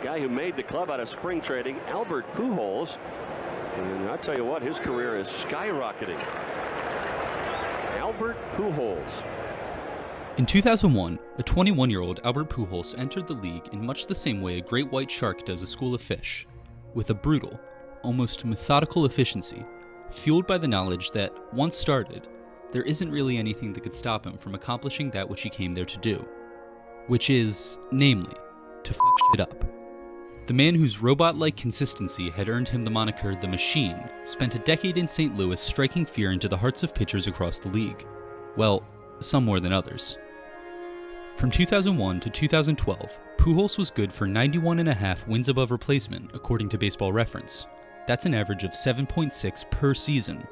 guy who made the club out of spring trading, Albert Pujols. And I'll tell you what, his career is skyrocketing. Albert Pujols. In 2001, a 21-year-old Albert Pujols entered the league in much the same way a great white shark does a school of fish, with a brutal, almost methodical efficiency, fueled by the knowledge that, once started, there isn't really anything that could stop him from accomplishing that which he came there to do, which is, namely, to fuck shit up. The man whose robot-like consistency had earned him the moniker The Machine spent a decade in St. Louis striking fear into the hearts of pitchers across the league. Well, some more than others. From 2001 to 2012, Pujols was good for 91.5 wins above replacement, according to Baseball Reference. That's an average of 7.6 per season.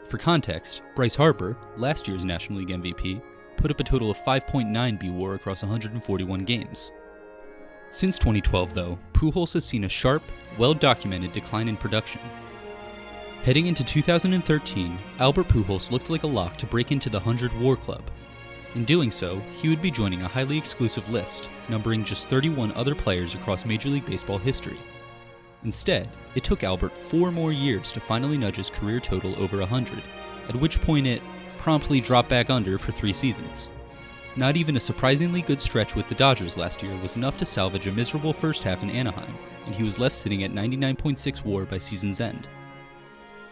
For context, Bryce Harper, last year's National League MVP, put up a total of 5.9 dWAR across 141 games. Since 2012, though, Pujols has seen a sharp, well-documented decline in production. Heading into 2013, Albert Pujols looked like a lock to break into the 100 WAR club. In doing so, he would be joining a highly exclusive list, numbering just 31 other players across Major League Baseball history. Instead, it took Albert 4 more years to finally nudge his career total over 100, at which point it promptly dropped back under for 3 seasons. Not even a surprisingly good stretch with the Dodgers last year was enough to salvage a miserable first half in Anaheim, and he was left sitting at 99.6 WAR by season's end.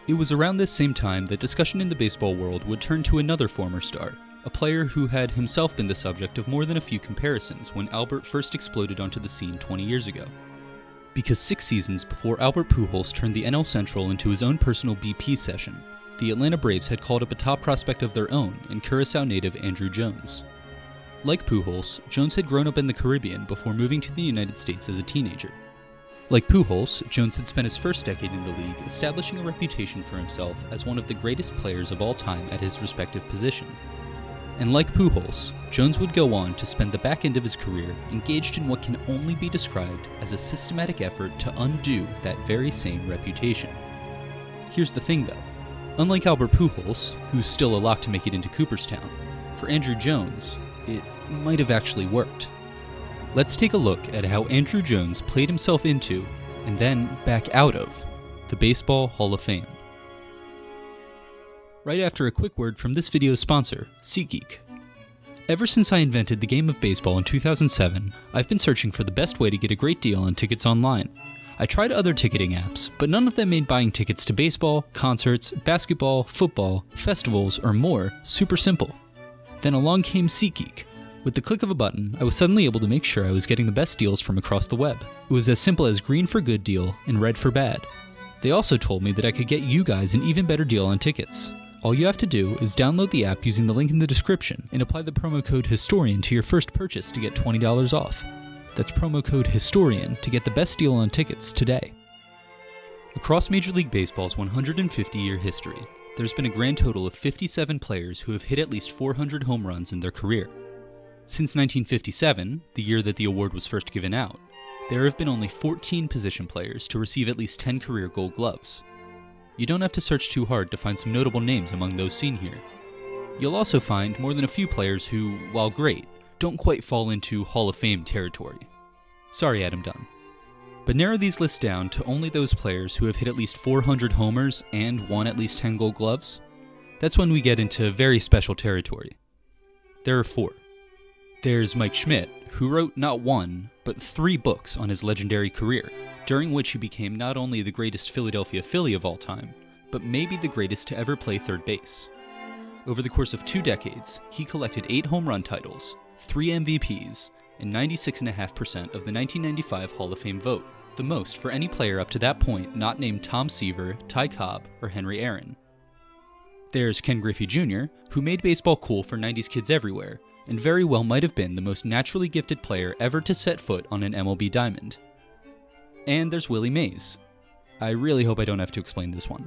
It was around this same time that discussion in the baseball world would turn to another former star, a player who had himself been the subject of more than a few comparisons when Albert first exploded onto the scene 20 years ago. Because 6 seasons before Albert Pujols turned the NL Central into his own personal BP session, the Atlanta Braves had called up a top prospect of their own in Curaçao native Andruw Jones. Like Pujols, Jones had grown up in the Caribbean before moving to the United States as a teenager. Like Pujols, Jones had spent his first decade in the league establishing a reputation for himself as one of the greatest players of all time at his respective position. And like Pujols, Jones would go on to spend the back end of his career engaged in what can only be described as a systematic effort to undo that very same reputation. Here's the thing though, unlike Albert Pujols, who's still a lock to make it into Cooperstown, for Andruw Jones, it might have actually worked. Let's take a look at how Andruw Jones played himself into, and then back out of, the Baseball Hall of Fame. Right after a quick word from this video's sponsor, SeatGeek. Ever since I invented the game of baseball in 2007, I've been searching for the best way to get a great deal on tickets online. I tried other ticketing apps, but none of them made buying tickets to baseball, concerts, basketball, football, festivals, or more super simple. Then along came SeatGeek. With the click of a button, I was suddenly able to make sure I was getting the best deals from across the web. It was as simple as green for good deal and red for bad. They also told me that I could get you guys an even better deal on tickets. All you have to do is download the app using the link in the description and apply the promo code HISTORIAN to your first purchase to get $20 off. That's promo code HISTORIAN to get the best deal on tickets today. Across Major League Baseball's 150-year history, there's been a grand total of 57 players who have hit at least 400 home runs in their career. Since 1957, the year that the award was first given out, there have been only 14 position players to receive at least 10 career Gold Gloves. You don't have to search too hard to find some notable names among those seen here. You'll also find more than a few players who, while great, don't quite fall into Hall of Fame territory. Sorry, Adam Dunn. But narrow these lists down to only those players who have hit at least 400 homers and won at least 10 Gold Gloves. That's when we get into very special territory. There are 4. There's Mike Schmidt, who wrote not 1, but 3 books on his legendary career, during which he became not only the greatest Philadelphia Philly of all time, but maybe the greatest to ever play third base. Over the course of 2 decades, he collected 8 home run titles, 3 MVPs, and 96.5% of the 1995 Hall of Fame vote, the most for any player up to that point not named Tom Seaver, Ty Cobb, or Henry Aaron. There's Ken Griffey Jr., who made baseball cool for 90s kids everywhere, and very well might have been the most naturally gifted player ever to set foot on an MLB diamond. And there's Willie Mays. I really hope I don't have to explain this one.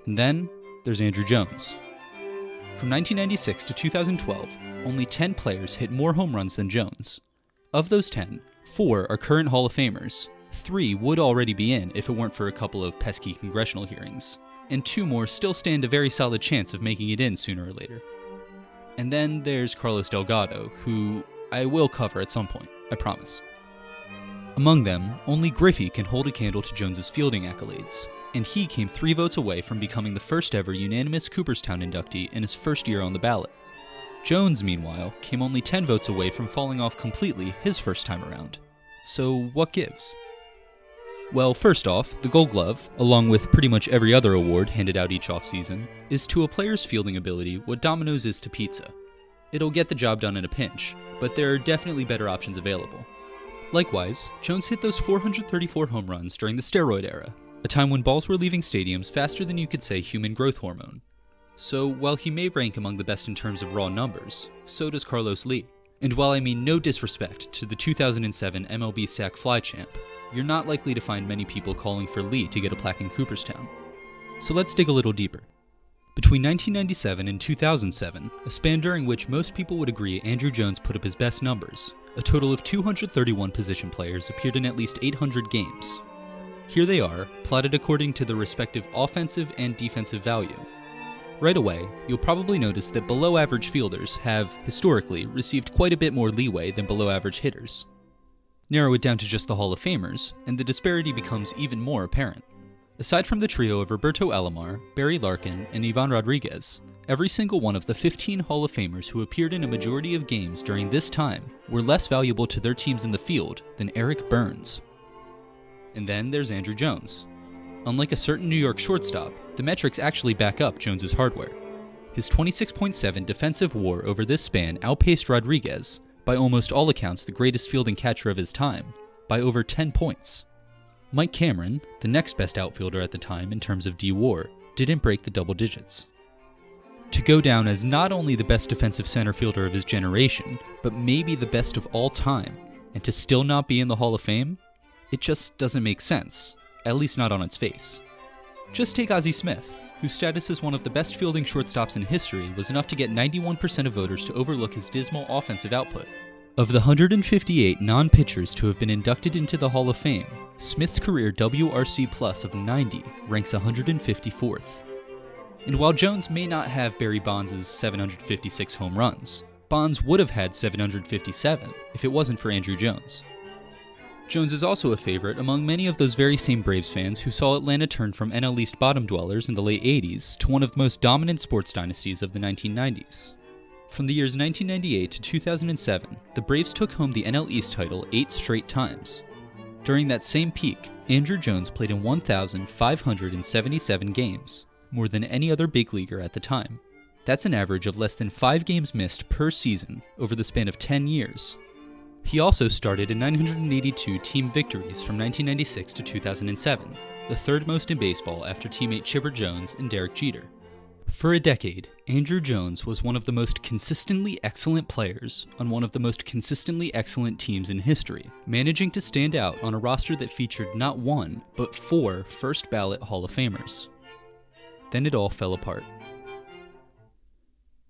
And then, there's Andruw Jones. From 1996 to 2012, only 10 players hit more home runs than Jones. Of those 10, 4 are current Hall of Famers, 3 would already be in if it weren't for a couple of pesky congressional hearings, and 2 more still stand a very solid chance of making it in sooner or later. And then there's Carlos Delgado, who I will cover at some point, I promise. Among them, only Griffey can hold a candle to Jones's fielding accolades, and he came 3 votes away from becoming the first ever unanimous Cooperstown inductee in his first year on the ballot. Jones, meanwhile, came only 10 votes away from falling off completely his first time around. So what gives? Well, first off, the Gold Glove, along with pretty much every other award handed out each offseason, is to a player's fielding ability what Domino's is to pizza. It'll get the job done in a pinch, but there are definitely better options available. Likewise, Jones hit those 434 home runs during the steroid era, a time when balls were leaving stadiums faster than you could say human growth hormone. So while he may rank among the best in terms of raw numbers, so does Carlos Lee. And while I mean no disrespect to the 2007 MLB sac fly champ, you're not likely to find many people calling for Lee to get a plaque in Cooperstown. So let's dig a little deeper. Between 1997 and 2007, a span during which most people would agree Andruw Jones put up his best numbers, a total of 231 position players appeared in at least 800 games. Here they are, plotted according to the respective offensive and defensive value. Right away, you'll probably notice that below-average fielders have, historically, received quite a bit more leeway than below-average hitters. Narrow it down to just the Hall of Famers, and the disparity becomes even more apparent. Aside from the trio of Roberto Alomar, Barry Larkin, and Ivan Rodriguez, every single one of the 15 Hall of Famers who appeared in a majority of games during this time were less valuable to their teams in the field than Eric Burns. And then there's Andruw Jones. Unlike a certain New York shortstop, the metrics actually back up Jones's hardware. His 26.7 defensive WAR over this span outpaced Rodriguez, by almost all accounts the greatest fielding catcher of his time, by over 10 points. Mike Cameron, the next best outfielder at the time in terms of dWAR, didn't break the double digits. To go down as not only the best defensive center fielder of his generation, but maybe the best of all time, and to still not be in the Hall of Fame? It just doesn't make sense, at least not on its face. Just take Ozzie Smith, whose status as one of the best fielding shortstops in history was enough to get 91% of voters to overlook his dismal offensive output. Of the 158 non-pitchers to have been inducted into the Hall of Fame, Smith's career WRC plus of 90 ranks 154th. And while Jones may not have Barry Bonds' 756 home runs, Bonds would have had 757 if it wasn't for Andruw Jones. Jones is also a favorite among many of those very same Braves fans who saw Atlanta turn from NL East bottom dwellers in the late 80s to one of the most dominant sports dynasties of the 1990s. From the years 1998 to 2007, the Braves took home the NL East title 8 straight times. During that same peak, Andruw Jones played in 1,577 games, more than any other big leaguer at the time. That's an average of less than 5 games missed per season over the span of 10 years. He also started in 982 team victories from 1996 to 2007, the third most in baseball after teammate Chipper Jones and Derek Jeter. For a decade, Andruw Jones was one of the most consistently excellent players on one of the most consistently excellent teams in history, managing to stand out on a roster that featured not 1, but 4 first-ballot Hall of Famers. Then it all fell apart.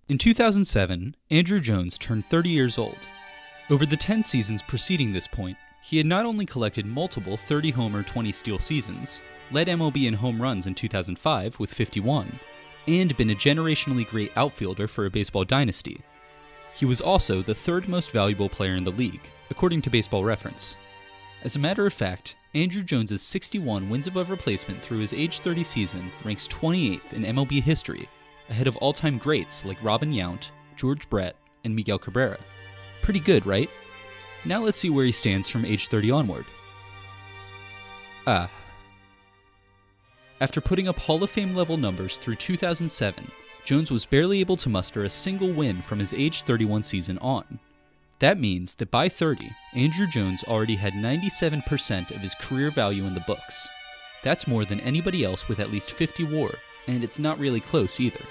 In 2007, Andruw Jones turned 30 years old. Over the 10 seasons preceding this point, he had not only collected multiple 30-homer, 20-steal seasons, led MLB in home runs in 2005 with 51, and been a generationally great outfielder for a baseball dynasty. He was also the 3rd most valuable player in the league, according to Baseball Reference. As a matter of fact, Andruw Jones' 61 wins above replacement through his age 30 season ranks 28th in MLB history, ahead of all-time greats like Robin Yount, George Brett, and Miguel Cabrera. Pretty good, right? Now let's see where he stands from age 30 onward. After putting up Hall of Fame level numbers through 2007, Jones was barely able to muster a single win from his age 31 season on. That means that by 30, Andruw Jones already had 97% of his career value in the books. That's more than anybody else with at least 50 WAR, and it's not really close either.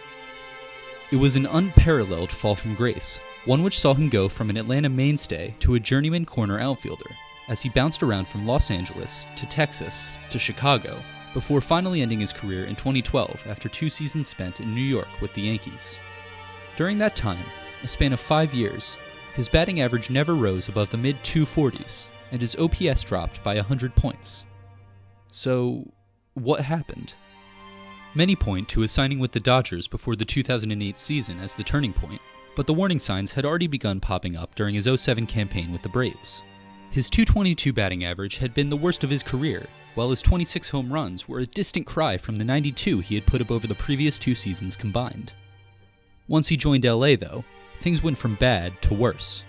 It was an unparalleled fall from grace, one which saw him go from an Atlanta mainstay to a journeyman corner outfielder, as he bounced around from Los Angeles to Texas to Chicago, before finally ending his career in 2012 after 2 seasons spent in New York with the Yankees. During that time, a span of 5 years, his batting average never rose above the mid-240s, and his OPS dropped by 100 points. So, what happened? Many point to his signing with the Dodgers before the 2008 season as the turning point, but the warning signs had already begun popping up during his 2007 campaign with the Braves. His .222 batting average had been the worst of his career, while his 26 home runs were a distant cry from the 92 he had put up over the previous 2 seasons combined. Once he joined LA, though, things went from bad to worse.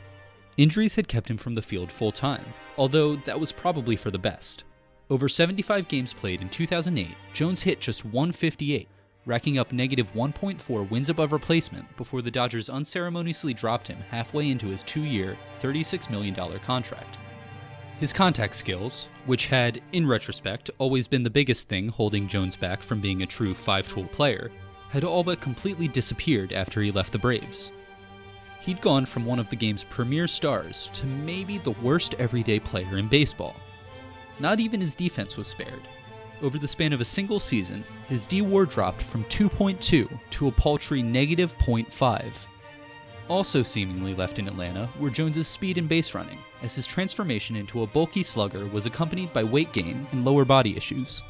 Injuries had kept him from the field full-time, although that was probably for the best. Over 75 games played in 2008, Jones hit just .158, racking up negative 1.4 wins above replacement before the Dodgers unceremoniously dropped him halfway into his 2-year, $36 million contract. His contact skills, which had, in retrospect, always been the biggest thing holding Jones back from being a true 5-tool player, had all but completely disappeared after he left the Braves. He'd gone from one of the game's premier stars to maybe the worst everyday player in baseball. Not even his defense was spared. Over the span of a single season, his dWAR dropped from 2.2 to a paltry negative .5. Also seemingly left in Atlanta were Jones's speed and base running, as his transformation into a bulky slugger was accompanied by weight gain and lower body issues.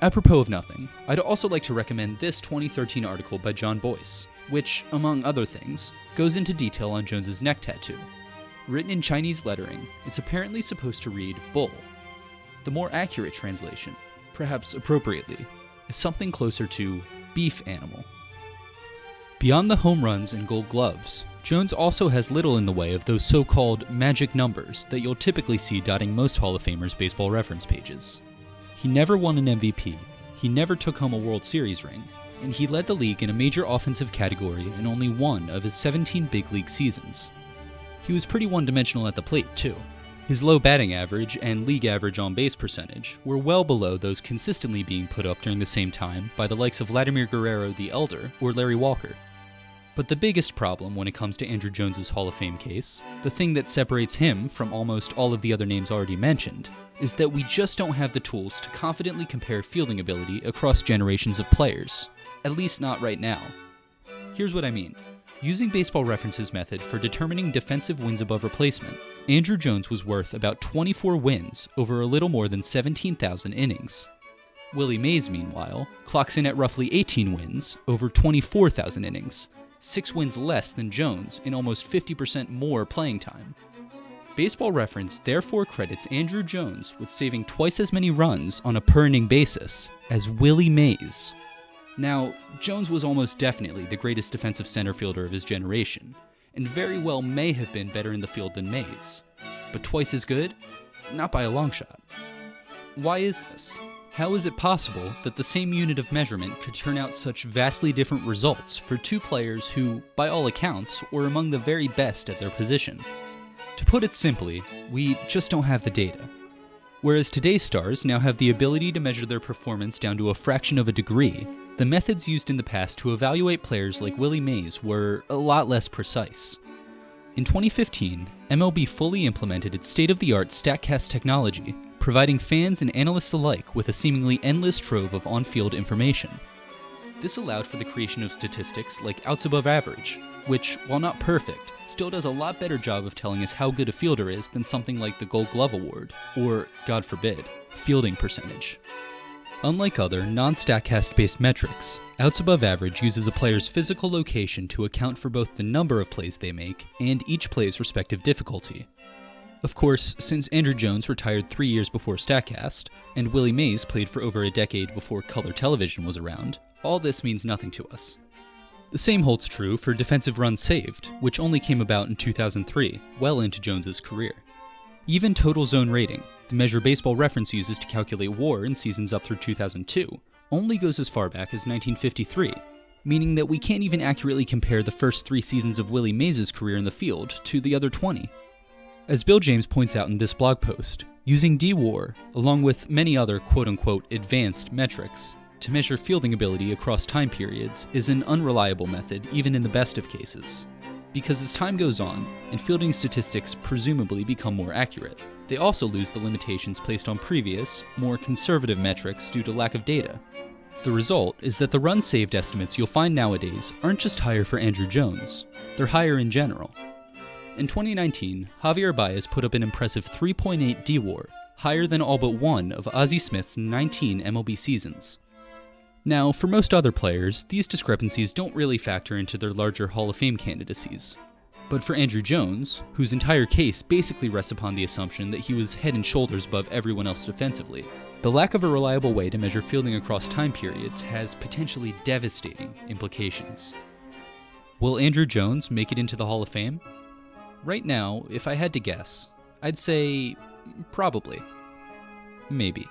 Apropos of nothing, I'd also like to recommend this 2013 article by John Boyce, which, among other things, goes into detail on Jones's neck tattoo. Written in Chinese lettering, it's apparently supposed to read bull. The more accurate translation, perhaps appropriately, is something closer to beef animal. Beyond the home runs and gold gloves, Jones also has little in the way of those so-called magic numbers that you'll typically see dotting most Hall of Famers' baseball reference pages. He never won an MVP, he never took home a World Series ring, and he led the league in a major offensive category in only one of his 17 big league seasons. He was pretty one-dimensional at the plate, too. His low batting average and league average on-base percentage were well below those consistently being put up during the same time by the likes of Vladimir Guerrero the Elder or Larry Walker. But the biggest problem when it comes to Andruw Jones' Hall of Fame case, the thing that separates him from almost all of the other names already mentioned, is that we just don't have the tools to confidently compare fielding ability across generations of players. At least not right now. Here's what I mean. Using Baseball Reference's method for determining defensive wins above replacement, Andruw Jones was worth about 24 wins over a little more than 17,000 innings. Willie Mays, meanwhile, clocks in at roughly 18 wins over 24,000 innings, 6 wins less than Jones in almost 50% more playing time. Baseball Reference therefore credits Andruw Jones with saving twice as many runs on a per-inning basis as Willie Mays. Now, Jones was almost definitely the greatest defensive center fielder of his generation, and very well may have been better in the field than Mays. But twice as good? Not by a long shot. Why is this? How is it possible that the same unit of measurement could turn out such vastly different results for two players who, by all accounts, were among the very best at their position? To put it simply, we just don't have the data. Whereas today's stars now have the ability to measure their performance down to a fraction of a degree, the methods used in the past to evaluate players like Willie Mays were a lot less precise. In 2015, MLB fully implemented its state-of-the-art StatCast technology, providing fans and analysts alike with a seemingly endless trove of on-field information. This allowed for the creation of statistics like outs above average, which, while not perfect, still does a lot better job of telling us how good a fielder is than something like the Gold Glove Award, or, God forbid, fielding percentage. Unlike other non-StatCast-based metrics, outs above average uses a player's physical location to account for both the number of plays they make and each play's respective difficulty. Of course, since Andruw Jones retired 3 years before StatCast, and Willie Mays played for over a decade before color television was around, all this means nothing to us. The same holds true for defensive runs saved, which only came about in 2003, well into Jones's career. Even total zone rating, the measure Baseball Reference uses to calculate WAR in seasons up through 2002, only goes as far back as 1953, meaning that we can't even accurately compare the first 3 seasons of Willie Mays' career in the field to the other 20. As Bill James points out in this blog post, using dWAR, along with many other quote-unquote advanced metrics, to measure fielding ability across time periods is an unreliable method even in the best of cases. Because as time goes on, and fielding statistics presumably become more accurate, they also lose the limitations placed on previous, more conservative metrics due to lack of data. The result is that the run saved estimates you'll find nowadays aren't just higher for Andruw Jones, they're higher in general. In 2019, Javier Baez put up an impressive 3.8 dWAR, higher than all but one of Ozzie Smith's 19 MLB seasons. Now, for most other players, these discrepancies don't really factor into their larger Hall of Fame candidacies. But for Andruw Jones, whose entire case basically rests upon the assumption that he was head and shoulders above everyone else defensively, the lack of a reliable way to measure fielding across time periods has potentially devastating implications. Will Andruw Jones make it into the Hall of Fame? Right now, if I had to guess, I'd say probably. Maybe.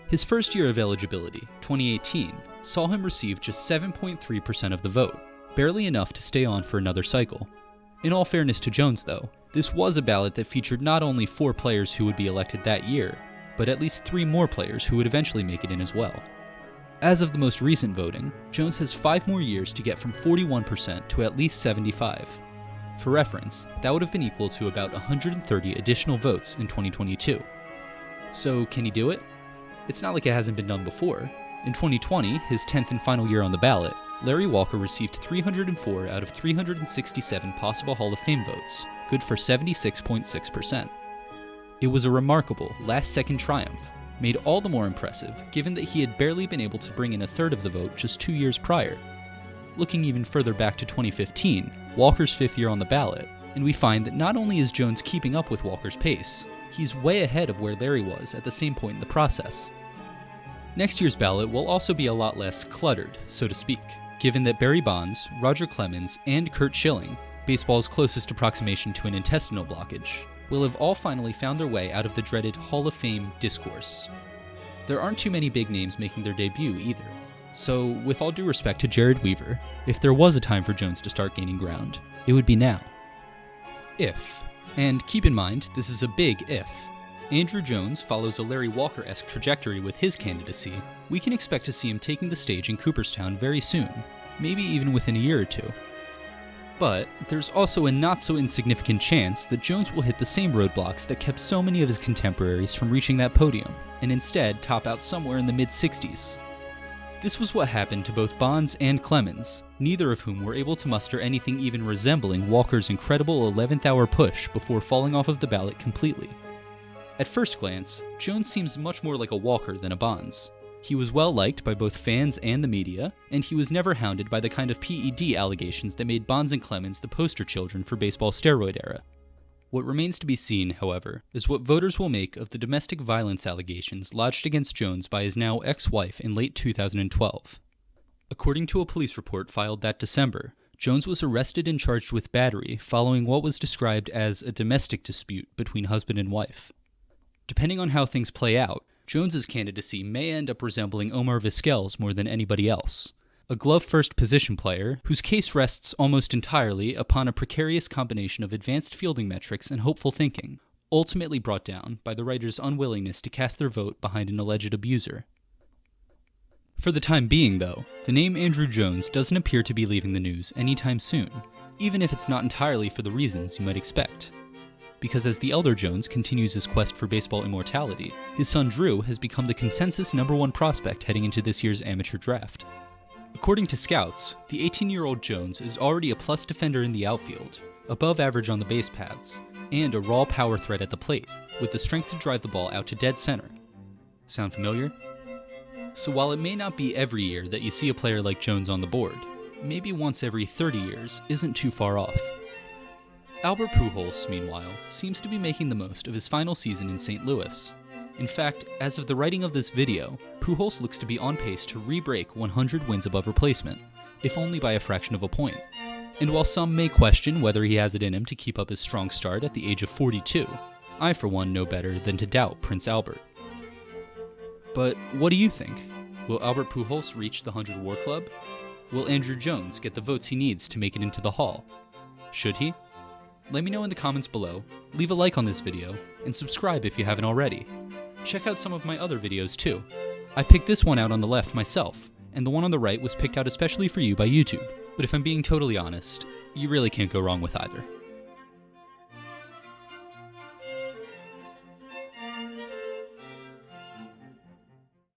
His first year of eligibility, 2018, saw him receive just 7.3% of the vote, barely enough to stay on for another cycle. In all fairness to Jones, though, this was a ballot that featured not only 4 players who would be elected that year, but at least 3 more players who would eventually make it in as well. As of the most recent voting, Jones has 5 more years to get from 41% to at least 75%. For reference, that would have been equal to about 130 additional votes in 2022. So can he do it? It's not like it hasn't been done before. In 2020, his 10th and final year on the ballot, Larry Walker received 304 out of 367 possible Hall of Fame votes, good for 76.6%. It was a remarkable last-second triumph, made all the more impressive given that he had barely been able to bring in a third of the vote just 2 years prior. Looking even further back to 2015, Walker's 5th year on the ballot, and we find that not only is Jones keeping up with Walker's pace, he's way ahead of where Larry was at the same point in the process. Next year's ballot will also be a lot less cluttered, so to speak, given that Barry Bonds, Roger Clemens, and Curt Schilling, baseball's closest approximation to an intestinal blockage, will have all finally found their way out of the dreaded Hall of Fame discourse. There aren't too many big names making their debut either, so with all due respect to Jared Weaver, if there was a time for Jones to start gaining ground, it would be now. If, and keep in mind this is a big if, Andruw Jones follows a Larry Walker-esque trajectory with his candidacy, we can expect to see him taking the stage in Cooperstown very soon, maybe even within a year or two. But there's also a not-so-insignificant chance that Jones will hit the same roadblocks that kept so many of his contemporaries from reaching that podium, and instead top out somewhere in the mid-60s. This was what happened to both Bonds and Clemens, neither of whom were able to muster anything even resembling Walker's incredible 11th-hour push before falling off of the ballot completely. At first glance, Jones seems much more like a Walker than a Bonds. He was well liked by both fans and the media, and he was never hounded by the kind of PED allegations that made Bonds and Clemens the poster children for baseball's steroid era. What remains to be seen, however, is what voters will make of the domestic violence allegations lodged against Jones by his now ex-wife in late 2012. According to a police report filed that December, Jones was arrested and charged with battery following what was described as a domestic dispute between husband and wife. Depending on how things play out, Jones's candidacy may end up resembling Omar Vizquel's more than anybody else, a glove-first position player whose case rests almost entirely upon a precarious combination of advanced fielding metrics and hopeful thinking, ultimately brought down by the writer's unwillingness to cast their vote behind an alleged abuser. For the time being, though, the name Andruw Jones doesn't appear to be leaving the news anytime soon, even if it's not entirely for the reasons you might expect. Because as the elder Jones continues his quest for baseball immortality, his son Druw has become the consensus #1 prospect heading into this year's amateur draft. According to scouts, the 18-year-old Jones is already a plus defender in the outfield, above average on the base paths, and a raw power threat at the plate, with the strength to drive the ball out to dead center. Sound familiar? So while it may not be every year that you see a player like Jones on the board, maybe once every 30 years isn't too far off. Albert Pujols, meanwhile, seems to be making the most of his final season in St. Louis. In fact, as of the writing of this video, Pujols looks to be on pace to re-break 100 wins above replacement, if only by a fraction of a point. And while some may question whether he has it in him to keep up his strong start at the age of 42, I for one know better than to doubt Prince Albert. But what do you think? Will Albert Pujols reach the 100 WAR club? Will Andruw Jones get the votes he needs to make it into the Hall? Should he? Let me know in the comments below, leave a like on this video, and subscribe if you haven't already. Check out some of my other videos too. I picked this one out on the left myself, and the one on the right was picked out especially for you by YouTube. But if I'm being totally honest, you really can't go wrong with either.